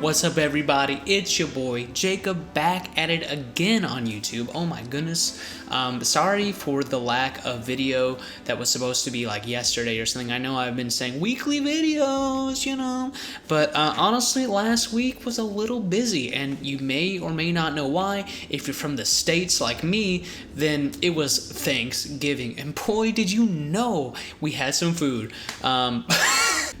What's up, everybody? It's your boy Jacob, back at it again on YouTube. Oh my goodness. Sorry for the lack of video that was supposed to be like yesterday or something. I know I've been saying weekly videos, but honestly, last week was a little busy, and you may or may not know why. If you're from the States like me, then it was Thanksgiving, and boy, did you know we had some food.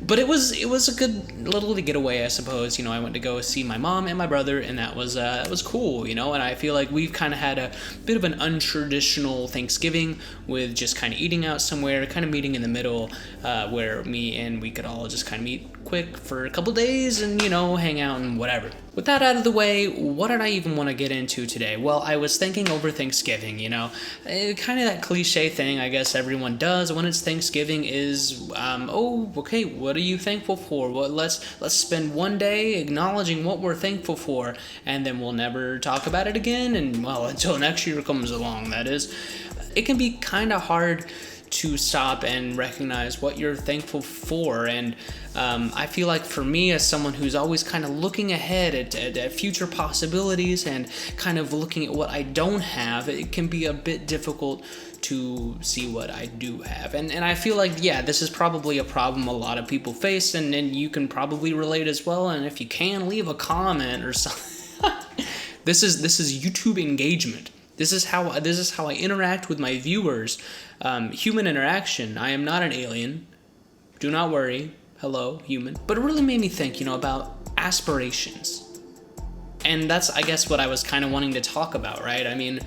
But it was a good little getaway, I suppose. I went to go see my mom and my brother, and that was cool, and I feel like we've kind of had a bit of an untraditional Thanksgiving with just kind of eating out somewhere, kind of meeting in the middle, where we could all just kind of meet quick for a couple days and, hang out and whatever. With that out of the way, what did I even want to get into today? Well, I was thinking over Thanksgiving, kind of that cliche thing I guess everyone does when it's Thanksgiving is, okay, what are you thankful for? Well, let's spend one day acknowledging what we're thankful for, and then we'll never talk about it again, and, well, until next year comes along, that is. It can be kind of hard to stop and recognize what you're thankful for, and I feel like for me, as someone who's always kind of looking ahead at future possibilities and kind of looking at what I don't have, it can be a bit difficult to see what I do have, and I feel like, yeah, this is probably a problem a lot of people face, and you can probably relate as well, and if you can, leave a comment or something. This is YouTube engagement. This is how I interact with my viewers. Human interaction. I am not an alien. Do not worry. Hello, human. But it really made me think, about aspirations. And that's, I guess, what I was kind of wanting to talk about, right? I mean,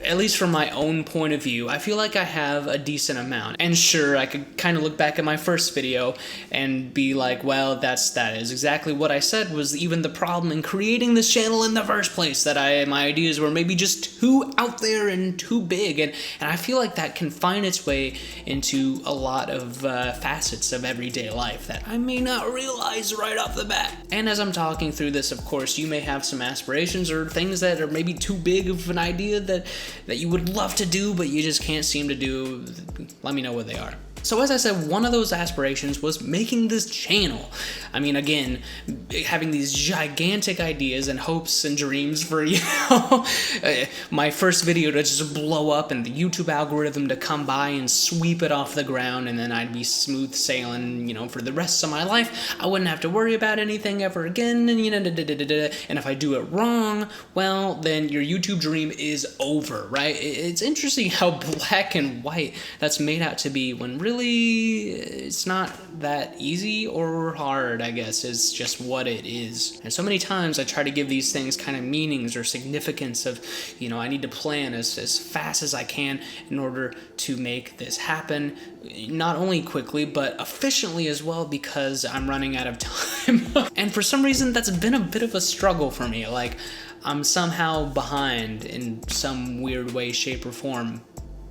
at least from my own point of view, I feel like I have a decent amount. And sure, I could kind of look back at my first video and be like, well, that is exactly what I said was even the problem in creating this channel in the first place, that my ideas were maybe just too out there and too big. And I feel like that can find its way into a lot of facets of everyday life that I may not realize right off the bat. And as I'm talking through this, of course, you may have some aspirations or things that are maybe too big of an idea that you would love to do, but you just can't seem to do. Let me know what they are. So as I said, one of those aspirations was making this channel. I mean, again, having these gigantic ideas and hopes and dreams for, my first video to just blow up and the YouTube algorithm to come by and sweep it off the ground, and then I'd be smooth sailing, for the rest of my life. I wouldn't have to worry about anything ever again, and, and if I do it wrong, well, then your YouTube dream is over, right? It's interesting how black and white that's made out to be, when really it's not that easy or hard, I guess. It's just what it is. And so many times I try to give these things kind of meanings or significance of, I need to plan as fast as I can in order to make this happen, not only quickly, but efficiently as well, because I'm running out of time. And for some reason, that's been a bit of a struggle for me. Like, I'm somehow behind in some weird way, shape, or form.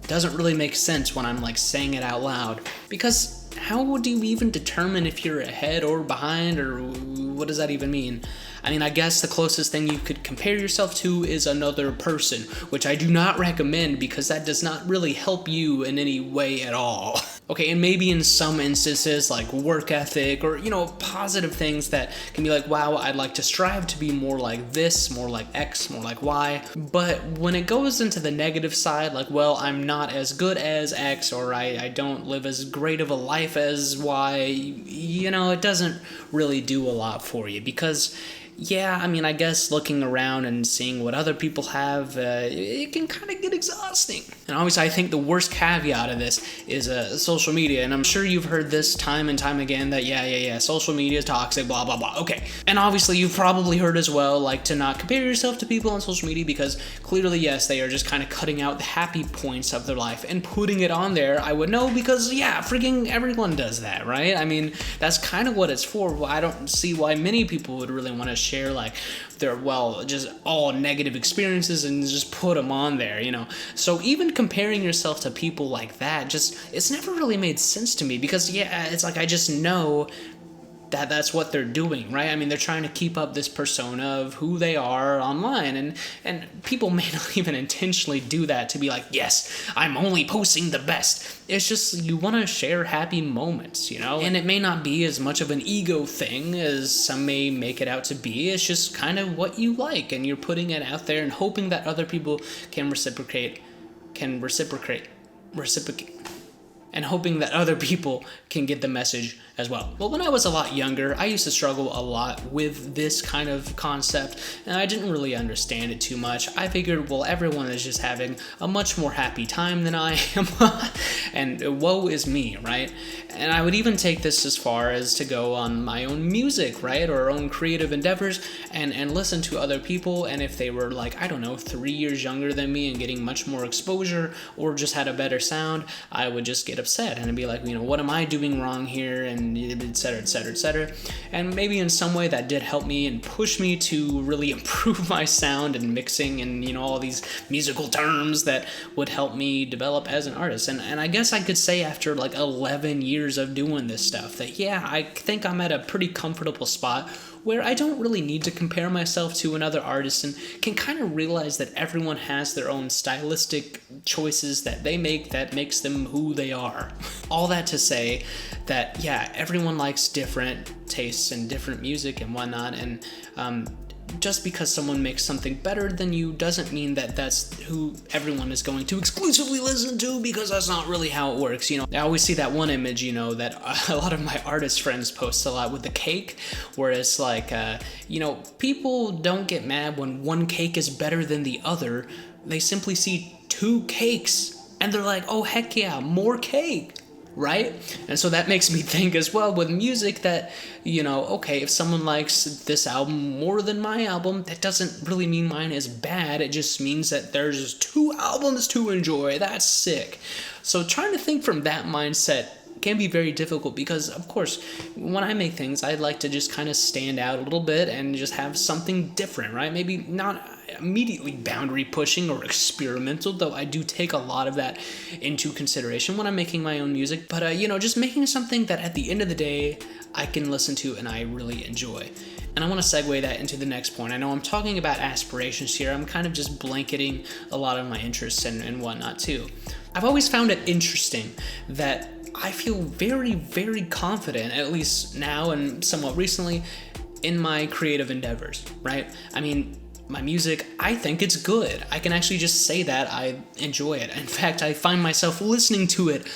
Doesn't really make sense when I'm like saying it out loud, because how would you even determine if you're ahead or behind, or what does that even mean? I mean, I guess the closest thing you could compare yourself to is another person, which I do not recommend because that does not really help you in any way at all. Okay, and maybe in some instances like work ethic or, positive things that can be like, wow, I'd like to strive to be more like this, more like X, more like Y. But when it goes into the negative side, like, well, I'm not as good as X, or I don't live as great of a life as Y, it doesn't really do a lot for you, because yeah, I mean, I guess looking around and seeing what other people have, it can kind of get exhausting. And obviously, I think the worst caveat of this is social media. And I'm sure you've heard this time and time again that, yeah, social media is toxic, blah, blah, blah. Okay. And obviously, you've probably heard as well, like, to not compare yourself to people on social media, because clearly, yes, they are just kind of cutting out the happy points of their life and putting it on there. I would know because, yeah, freaking everyone does that, right? I mean, that's kind of what it's for. Well, I don't see why many people would really want to share like their, just all negative experiences and just put them on there, So even comparing yourself to people like that, it's never really made sense to me, because yeah, it's like I just know that's what they're doing, right? I mean, they're trying to keep up this persona of who they are online, and people may not even intentionally do that to be like, yes, I'm only posting the best. It's just you want to share happy moments, you know? And it may not be as much of an ego thing as some may make it out to be. It's just kind of what you like, and you're putting it out there and hoping that other people can reciprocate, and hoping that other people can get the message as well. Well, when I was a lot younger, I used to struggle a lot with this kind of concept, and I didn't really understand it too much. I figured, well, everyone is just having a much more happy time than I am, and woe is me, right? And I would even take this as far as to go on my own music, right, or own creative endeavors, and listen to other people, and if they were like, I don't know, 3 years younger than me and getting much more exposure, or just had a better sound, I would just get upset and be like, you know, what am I doing wrong here, and et cetera, et cetera, et cetera. And maybe in some way that did help me and push me to really improve my sound and mixing and, you know, all these musical terms that would help me develop as an artist. And I guess I could say after like 11 years of doing this stuff that, yeah, I think I'm at a pretty comfortable spot where I don't really need to compare myself to another artist and can kind of realize that everyone has their own stylistic choices that they make that makes them who they are. All that to say that, yeah, everyone likes different tastes and different music and whatnot, and just because someone makes something better than you doesn't mean that that's who everyone is going to exclusively listen to, because that's not really how it works. You know, I always see that one image, you know, that a lot of my artist friends post a lot with the cake, where it's like, you know, people don't get mad when one cake is better than the other. They simply see 2 cakes and they're like, oh, heck yeah, more cake. Right? And so that makes me think as well with music that, you know, okay, if someone likes this album more than my album, that doesn't really mean mine is bad. It just means that there's 2 albums to enjoy. That's sick. So trying to think from that mindset can be very difficult because, of course, when I make things, I'd like to just kind of stand out a little bit and just have something different, right? Maybe not immediately boundary pushing or experimental, though I do take a lot of that into consideration when I'm making my own music. But, you know, just making something that at the end of the day, I can listen to and I really enjoy. And I want to segue that into the next point. I know I'm talking about aspirations here. I'm kind of just blanketing a lot of my interests and whatnot too. I've always found it interesting that I feel very, very confident, at least now and somewhat recently, in my creative endeavors, right? I mean, my music, I think it's good. I can actually just say that I enjoy it. In fact, I find myself listening to it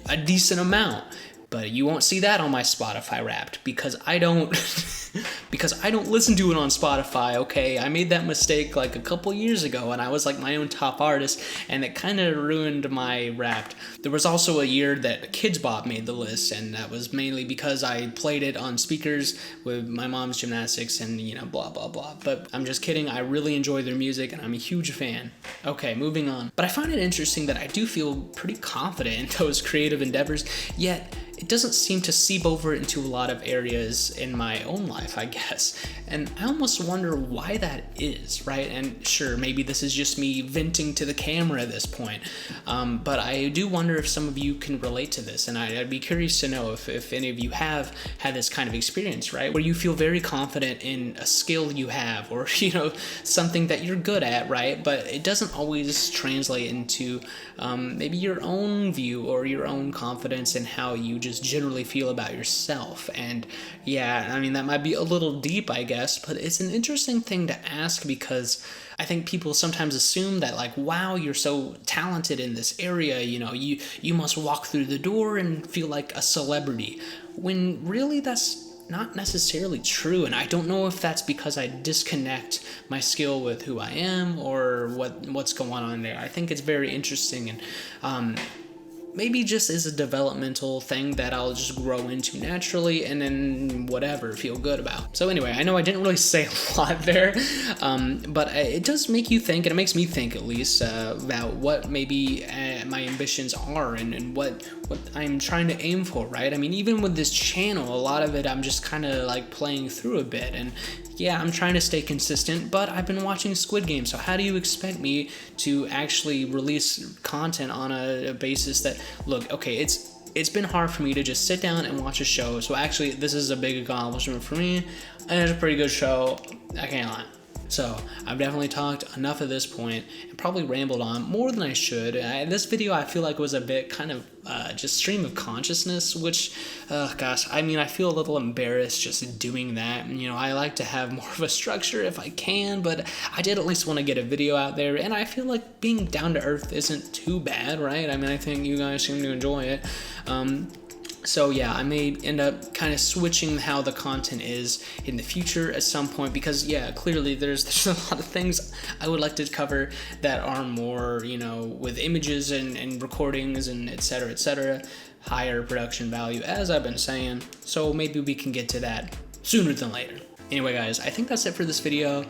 a decent amount. But you won't see that on my Spotify Wrapped because I don't listen to it on Spotify, okay? I made that mistake like a couple years ago and I was like my own top artist and it kind of ruined my Wrapped. There was also a year that Kids Bop made the list, and that was mainly because I played it on speakers with my mom's gymnastics and, you know, blah, blah, blah. But I'm just kidding. I really enjoy their music and I'm a huge fan. Okay, moving on. But I find it interesting that I do feel pretty confident in those creative endeavors, yet it doesn't seem to seep over into a lot of areas in my own life, I guess. And I almost wonder why that is, right? And sure, maybe this is just me venting to the camera at this point. But I do wonder if some of you can relate to this. And I'd be curious to know if any of you have had this kind of experience, right? Where you feel very confident in a skill you have or, you know, something that you're good at, right? But it doesn't always translate into maybe your own view or your own confidence in how you just generally feel about yourself. And yeah, I mean, that might be a little deep, I guess, but it's an interesting thing to ask because I think people sometimes assume that, like, wow, you're so talented in this area, you know, you must walk through the door and feel like a celebrity, when really that's not necessarily true. And I don't know if that's because I disconnect my skill with who I am or what's going on there. I think it's very interesting, and maybe just is a developmental thing that I'll just grow into naturally and then whatever, feel good about. So anyway, I know I didn't really say a lot there, but it does make you think, and it makes me think at least, about what maybe my ambitions are and what I'm trying to aim for, right? I mean, even with this channel, a lot of it I'm just kind of like playing through a bit, and yeah, I'm trying to stay consistent, but I've been watching Squid Game, so how do you expect me to actually release content on a basis that, look, okay, it's it's been hard for me to just sit down and watch a show. So actually, this is a big accomplishment for me, and it's a pretty good show. I can't lie. So I've definitely talked enough at this point and probably rambled on more than I should. This video I feel like was a bit kind of just stream of consciousness, which, gosh, I mean, I feel a little embarrassed just doing that. You know, I like to have more of a structure if I can, but I did at least want to get a video out there, and I feel like being down to earth isn't too bad, right? I mean, I think you guys seem to enjoy it. So yeah, I may end up kind of switching how the content is in the future at some point, because yeah, clearly there's a lot of things I would like to cover that are more, you know, with images and recordings and etc., higher production value, as I've been saying. So maybe we can get to that sooner than later. Anyway, guys, I think that's it for this video.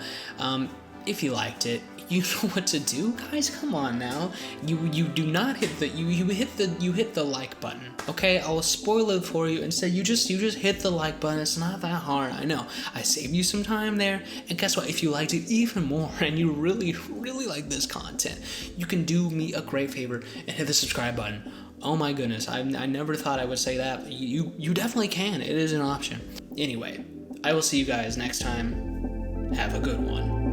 If you liked it, you know what to do, guys. Come on now. You do not hit the you hit the like button. Okay, I'll spoil it for you. Instead, you just hit the like button. It's not that hard. I know. I saved you some time there. And guess what? If you liked it even more and you really like this content, you can do me a great favor and hit the subscribe button. Oh my goodness, I never thought I would say that, but you definitely can. It is an option. Anyway, I will see you guys next time. Have a good one.